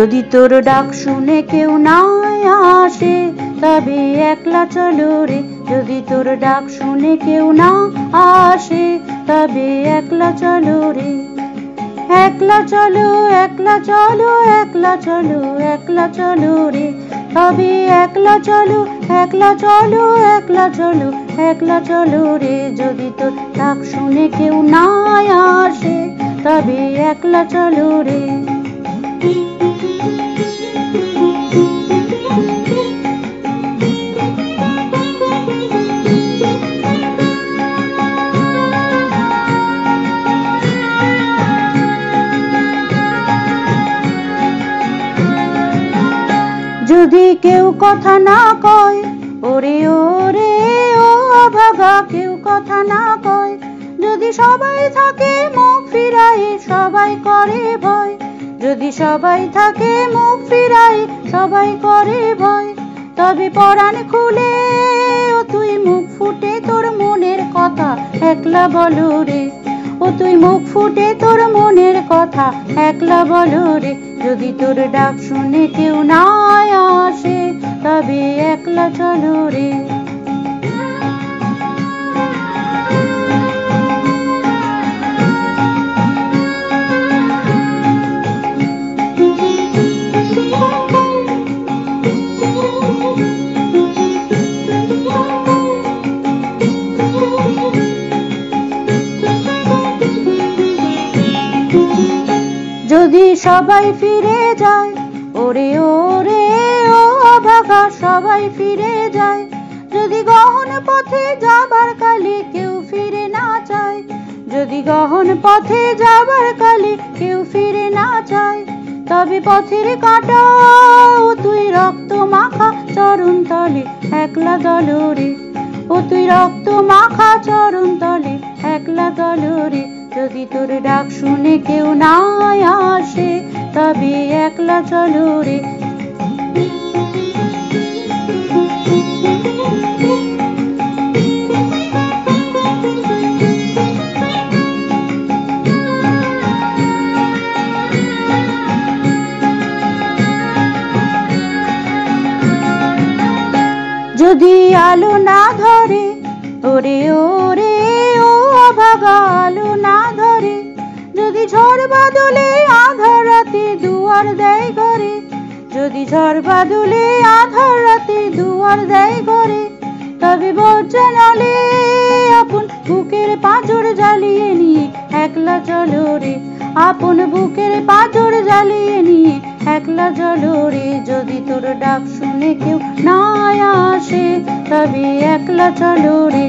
যদি তোর ডাক শুনে কেউ না আসে তবে একলা চলো রে। যদি তোর ডাক শুনে কেউ না আসে তবে একলা চলো রে। একলা চলো, একলা চলো, একলা চলো, একলা চলো রে। তবে একলা চলো, একলা চলো, একলা চলো, একলা চলো রে। যদি তোর ডাক শুনে কেউ না আসে তবে একলা চলো রে। যদি কেউ কথা না কয়, ওরে ওরে ও অভাগা, কেউ কথা না কয়, যদি সবাই থাকে মুখ ফিরাই সবাই করে ভয়, যদি সবাই থাকে মুখ ফিরাই সবাই করে ভয়, তবে পরাণ খুলে ও তুই মুখ ফুটে তোর মনের কথা একলা বলো রে। ও তুই মুখ ফুটে তোর মনের কথা একলা বলো রে। যদি তোর ডাক শুনে কেউ না আসে তবে একলা চলো রে। যদি সবাই ফিরে যায়, ওরে ওরে ও অভাগা সবাই ফিরে যায়, যদি গহন পথে যাবার কালে কেউ ফিরে না চায়, যদি গহন পথে যাবার কালে কেউ ফিরে না চায়, তবে পথের কাঁটা ও তুই রক্ত মাখা চরণ তলে একলা দলো রে। ও তুই রক্ত মাখা চরণ তলে একলা দলো রে। যদি তোর ডাক শুনে কেউ না আসে তবে একলা চলো রে। যদি আলো না ধরে, ওরে ওরে ও অভাগা আলো না ধরে, যদি ঝড় বাদলে আধার রাতে দুয়ার দেয় ঘরে, যদি ঝড় বাদলে আধার রাতে দুয়ার দেয় ঘরে, তবে বজ্রনালে আপন বুকের পাঁজর জ্বালিয়ে নিয়ে একলা চলো রে। আপন বুকের পাঁজর জ্বালিয়ে নিয়ে একলা চলো রে। যদি তোর ডাক শুনে কেউ না আসে তবে একলা চলো রে।